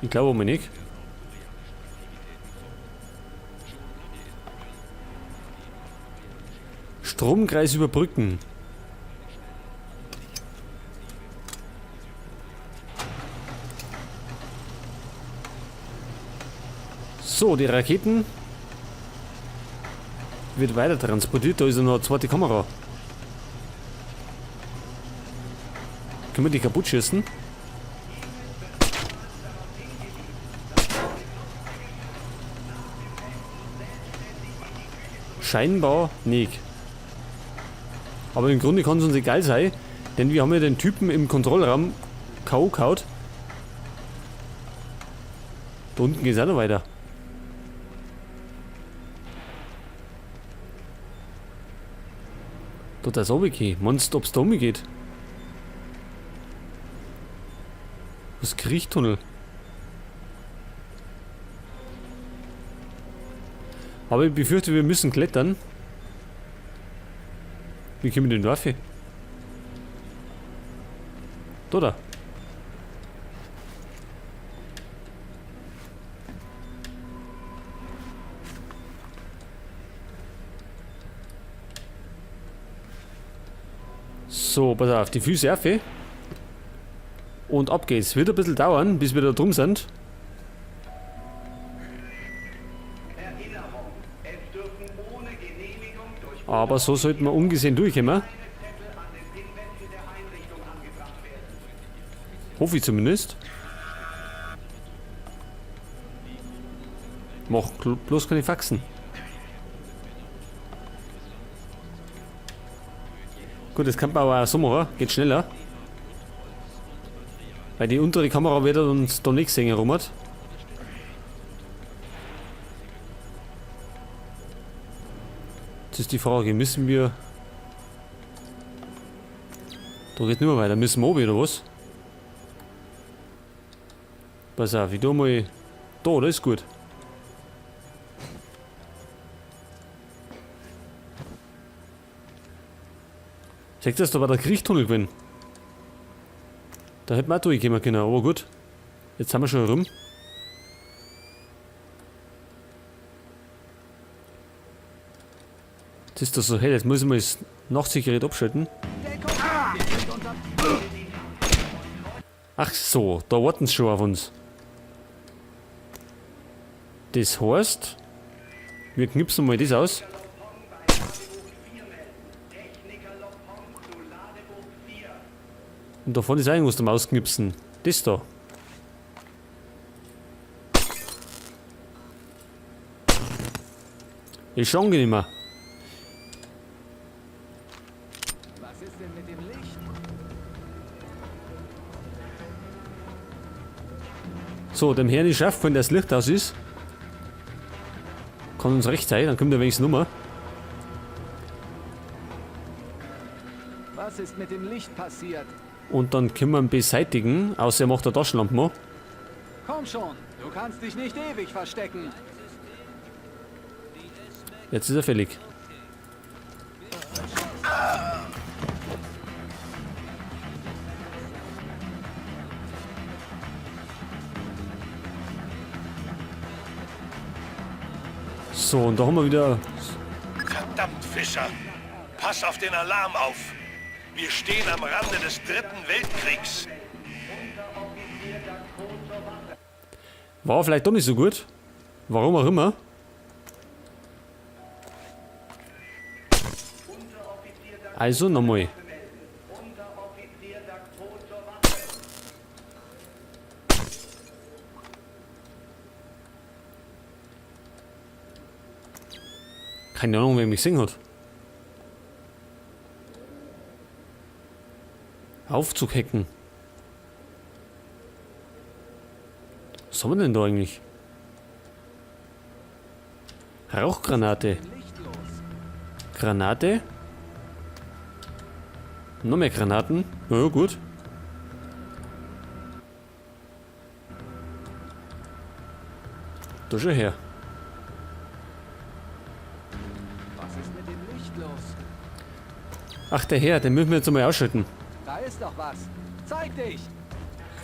Ich glaube aber nicht. Stromkreis überbrücken. So, die Raketen wird weiter transportiert. Da ist ja noch eine zweite Kamera. Können wir die kaputt schießen? Scheinbar nicht. Aber im Grunde kann es uns egal sein, denn wir haben ja den Typen im Kontrollraum K.O. gehaut. Da unten geht es auch noch weiter. Da ist runtergehen. Meinst du, ob es da umgeht? Was Kriechtunnel? Aber ich befürchte, wir müssen klettern. Wie kommen wir denn da rauf? Da. So, pass auf, die Füße auf. Und ab geht's. Wird ein bisschen dauern, bis wir da drum sind. Aber so sollten wir ungesehen durchkommen. Hoffe ich zumindest. Mach bloß keine Faxen. Gut, das kann man aber auch so machen. Geht schneller. Weil die untere Kamera wird uns da nichts sehen rum hat. Jetzt ist die Frage, müssen wir... Da geht nicht mehr weiter. Müssen wir oben oder was? Pass auf, ich tu mal... Da, das ist gut. Seht ihr, da war der Kriechtunnel gewesen. Da hätten wir auch durchgehen können, aber gut. Jetzt sind wir schon rum. Jetzt ist das so hell, jetzt muss ich mal das Nachtsicherheit abschalten. Ach so, da warten sie schon auf uns. Das heißt, wir knipsen mal das aus. Und da vorne ist irgendwas zum Ausknipsen. Das da. Ist schon angenehmer. Was ist denn mit dem Licht? So, dem Herrn ist scharf, wenn das Licht aus ist. Kann uns recht sein, dann kommt er wenigstens Nummer. Was ist mit dem Licht passiert? Und dann können wir ihn beseitigen, außer er macht eine Taschenlampe mal. Komm schon, du kannst dich nicht ewig verstecken. Jetzt ist er fällig. So, und da haben wir wieder... Verdammt, Fischer! Pass auf den Alarm auf! Wir stehen am Rande des 3. Weltkriegs. War vielleicht doch nicht so gut. Warum auch immer. Also nochmal. Keine Ahnung, wer mich gesehen hat. Aufzug hacken. Was haben wir denn da eigentlich? Rauchgranate. Granate. Noch mehr Granaten. Na ja, gut. Da schon her. Was ist mit dem Licht los? Ach, der Herr, den müssen wir jetzt einmal ausschalten. Da ist doch was. Zeig dich!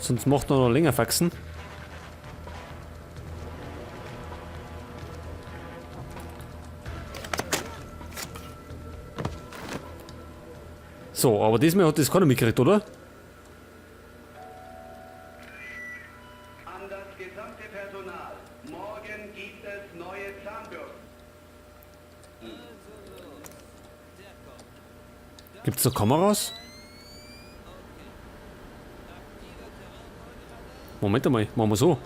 Sonst macht er noch länger Faxen. So, aber diesmal hat das keiner mitgekriegt, oder? An das gesamte Personal. Morgen gibt es neue Zahnbürsten. Gibt's da Kameras? Moment einmal, machen wir so.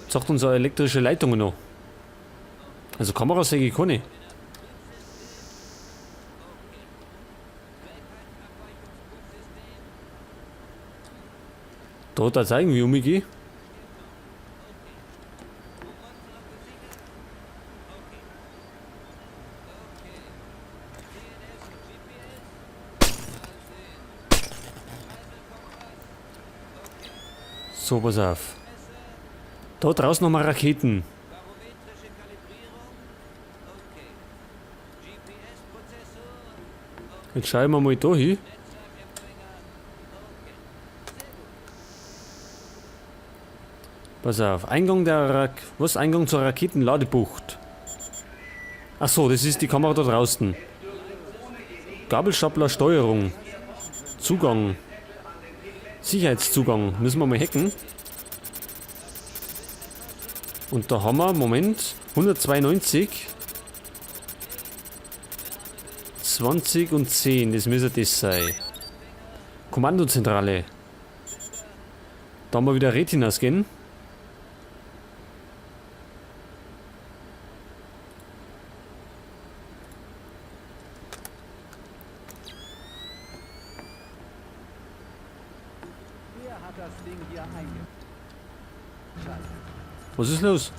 Sagt uns eine elektrische Leitung noch. Also Kameras sehe ich keine. Da hat er zeigen, wie ich umgehe. So, pass auf. Da draußen nochmal Raketen. Jetzt schauen wir mal da hin. Pass auf, Eingang Eingang zur Raketenladebucht. Ach so, das ist die Kamera da draußen. Gabelstapler Steuerung. Zugang. Sicherheitszugang. Müssen wir mal hacken. Und da haben wir, Moment, 192, 20 und 10, das müsste das sein. Kommandozentrale. Da haben wir wieder Retinas gehen. Wer hat das Ding hier eingebaut? Scheiße. Was ist los?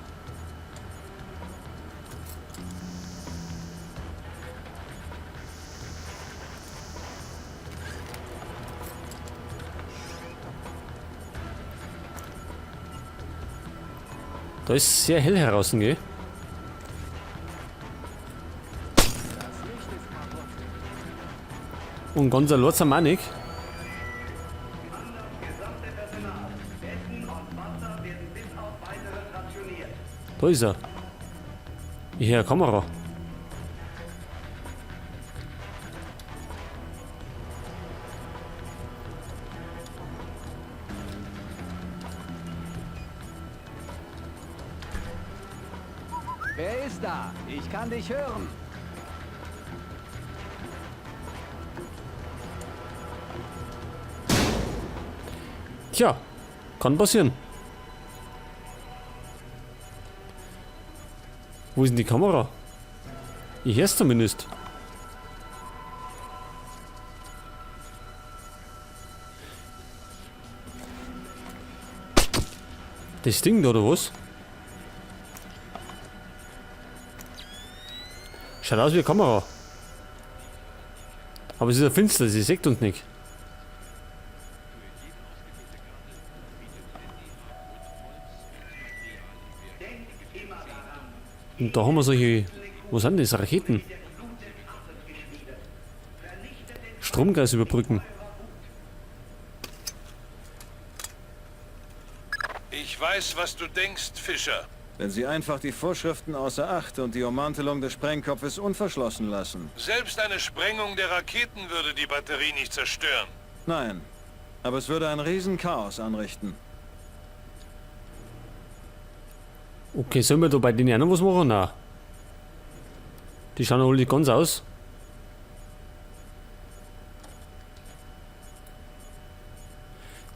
Da ist sehr hell heraus, gell? Und ganz ein Lotzer Manik. Da ist er. Ich höre eine Kamera. Wer ist da? Ich kann dich hören. Tja, kann passieren. Wo ist denn die Kamera? Ich hör's zumindest. Das Ding da oder was? Schaut aus wie eine Kamera. Aber es ist ja finster, sie sieht uns nicht. Und da haben wir solche. Wo sind das? Raketen? Stromkreis überbrücken. Ich weiß, was du denkst, Fischer. Wenn Sie einfach die Vorschriften außer Acht und die Ummantelung des Sprengkopfes unverschlossen lassen. Selbst eine Sprengung der Raketen würde die Batterie nicht zerstören. Nein, aber es würde ein Riesenchaos anrichten. Okay, sollen wir da bei den anderen was machen? Nein. Die schauen alle ganz aus.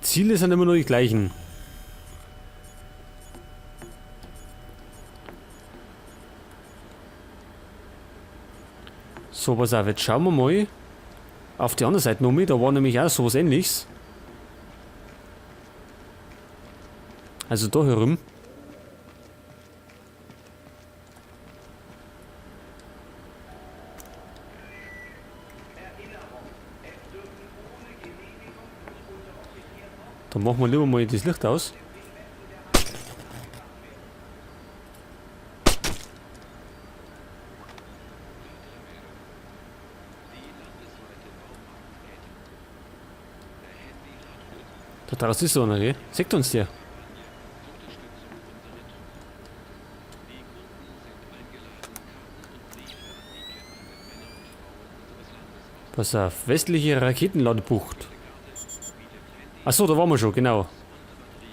Ziele sind immer noch die gleichen. So, pass auf, jetzt schauen wir mal auf die andere Seite noch mit. Da war nämlich auch sowas Ähnliches. Also da herum. Dann machen wir lieber mal das Licht aus. Da draußen ist so einer, gell? Sagt uns der. Pass auf, westliche Raketenladebucht. Achso, da waren wir schon, genau.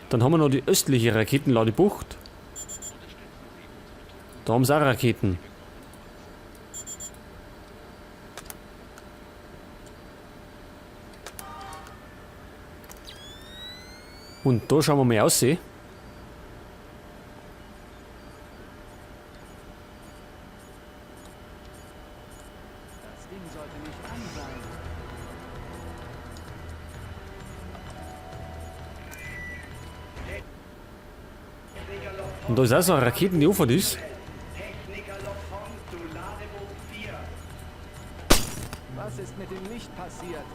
Dann haben wir noch die östliche Raketenladebucht. Da haben sie auch Raketen. Und da schauen wir mal aussehen. Das Ding sollte nicht an sein. Und da ist auch so eine Raketen, die offen ist. Technikerlokon zu Ladebuch 4. Was ist mit dem Licht passiert?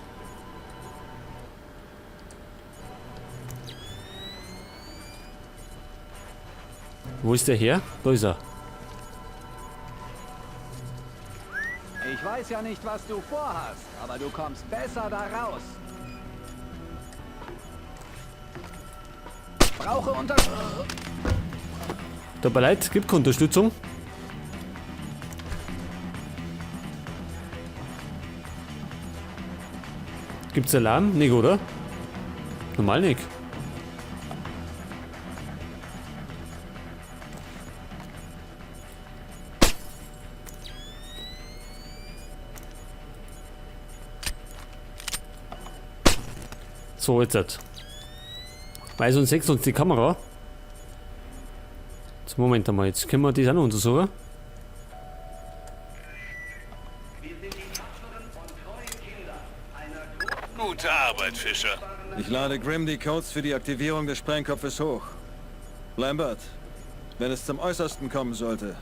Wo ist der her? Da ist er. Ich weiß ja nicht, was du vorhast, aber du kommst besser da raus. Brauche Unterstützung. Tut mir leid, gibt keine Unterstützung. Gibt's Alarm? Nicht, oder? Normal nicht. So, jetzt. Weiß und 6 uns die Kamera. Jetzt, Moment einmal, jetzt können wir das auch noch untersuchen. Wir sind die tapferen und treuen Kinder einer großen Gute Arbeit, Fischer. Ich lade Grimm die Codes für die Aktivierung des Sprengkopfes hoch. Lambert, wenn es zum Äußersten kommen sollte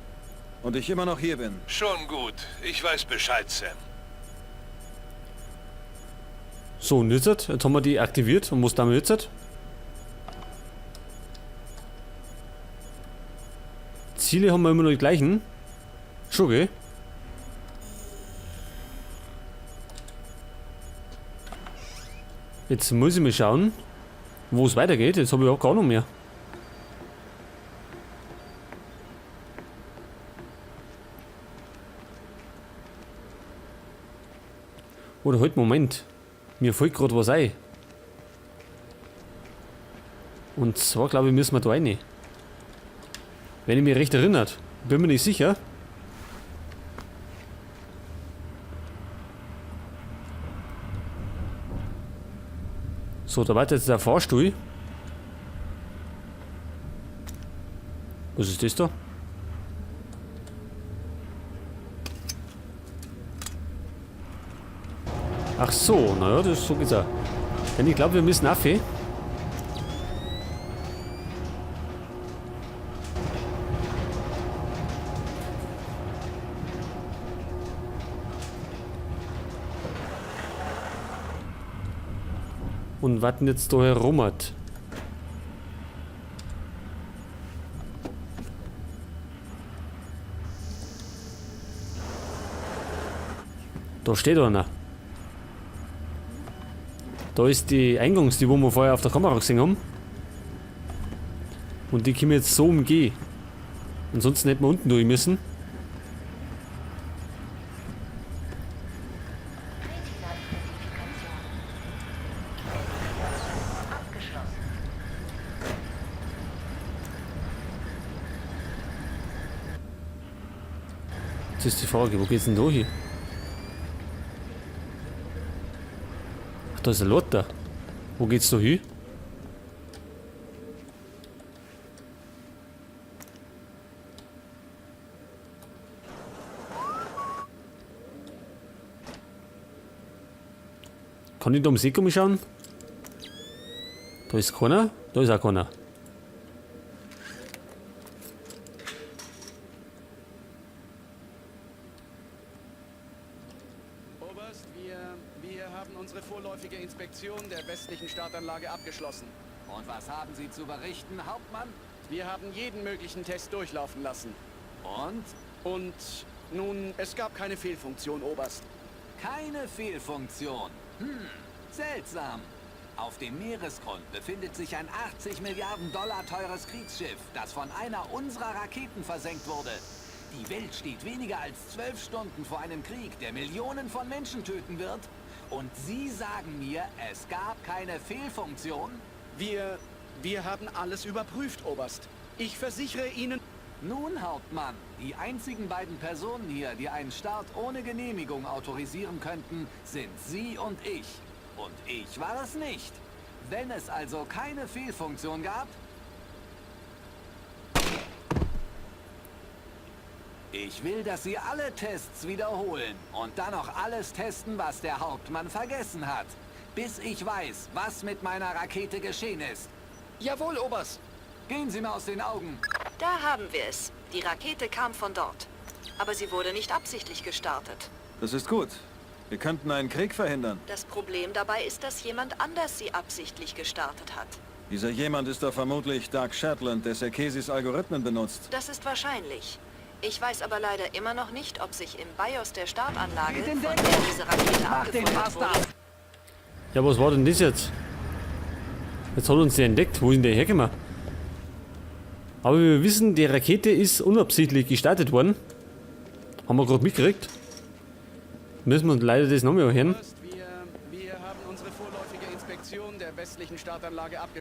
und ich immer noch hier bin, Schon gut. Ich weiß Bescheid, Sam. So, und jetzt haben wir die aktiviert. Und was damit jetzt? Ziele haben wir immer noch die gleichen. Schon, gell? Jetzt muss ich mal schauen, wo es weitergeht. Jetzt habe ich auch gar noch mehr. Oder halt, Moment. Mir fällt gerade was ein. Und zwar, glaube ich, müssen wir da rein. Wenn ich mich recht erinnert. Bin mir nicht sicher. So, da wartet jetzt der Fahrstuhl. Was ist das da? Ach so, naja, das ist so gesagt. Denn ich glaube, wir müssen auf. Und warten jetzt da herum. Da steht einer. Da ist die die wo wir vorher auf der Kamera gesehen haben. Und die können wir jetzt so umgehen. Ansonsten hätten wir unten durch müssen. Jetzt ist die Frage, wo geht's denn da hin? Ach, da ist ein Lotter. Wo geht's da hin? Kann ich da ums Eck umschauen? Da ist keiner, da ist auch keiner. Oberst, wir haben unsere vorläufige Inspektion der westlichen Startanlage abgeschlossen. Und was haben Sie zu berichten, Hauptmann? Wir haben jeden möglichen Test durchlaufen lassen. Und? Und nun, es gab keine Fehlfunktion, Oberst. Keine Fehlfunktion. Seltsam. Auf dem Meeresgrund befindet sich ein 80 Milliarden Dollar teures Kriegsschiff, das von einer unserer Raketen versenkt wurde. Die Welt steht weniger als 12 Stunden vor einem Krieg, der Millionen von Menschen töten wird. Und Sie sagen mir, es gab keine Fehlfunktion? Wir haben alles überprüft, Oberst. Ich versichere Ihnen... Nun, Hauptmann, die einzigen beiden Personen hier, die einen Start ohne Genehmigung autorisieren könnten, sind Sie und ich. Und ich war es nicht. Wenn es also keine Fehlfunktion gab... Ich will, dass Sie alle Tests wiederholen und dann noch alles testen, was der Hauptmann vergessen hat. Bis ich weiß, was mit meiner Rakete geschehen ist. Jawohl, Oberst. Gehen Sie mir aus den Augen. Da haben wir es. Die Rakete kam von dort. Aber sie wurde nicht absichtlich gestartet. Das ist gut. Wir könnten einen Krieg verhindern. Das Problem dabei ist, dass jemand anders sie absichtlich gestartet hat. Dieser jemand ist doch vermutlich Doug Shetland, der Serkesis Algorithmen benutzt. Das ist wahrscheinlich. Ich weiß aber leider immer noch nicht, ob sich im BIOS der Startanlage, Geht in von Deckung! der diese Rakete Mach den abgefeuert Bastard! wurde, Ja, was war denn das jetzt? Jetzt hat uns der entdeckt. Wo ist denn der hergekommen? Aber wir wissen, die Rakete ist unabsichtlich gestartet worden. Haben wir gerade mitgekriegt. Müssen wir leider das nochmal hören. Wir haben unsere vorläufige Inspektion der westlichen Startanlage abgeschlossen.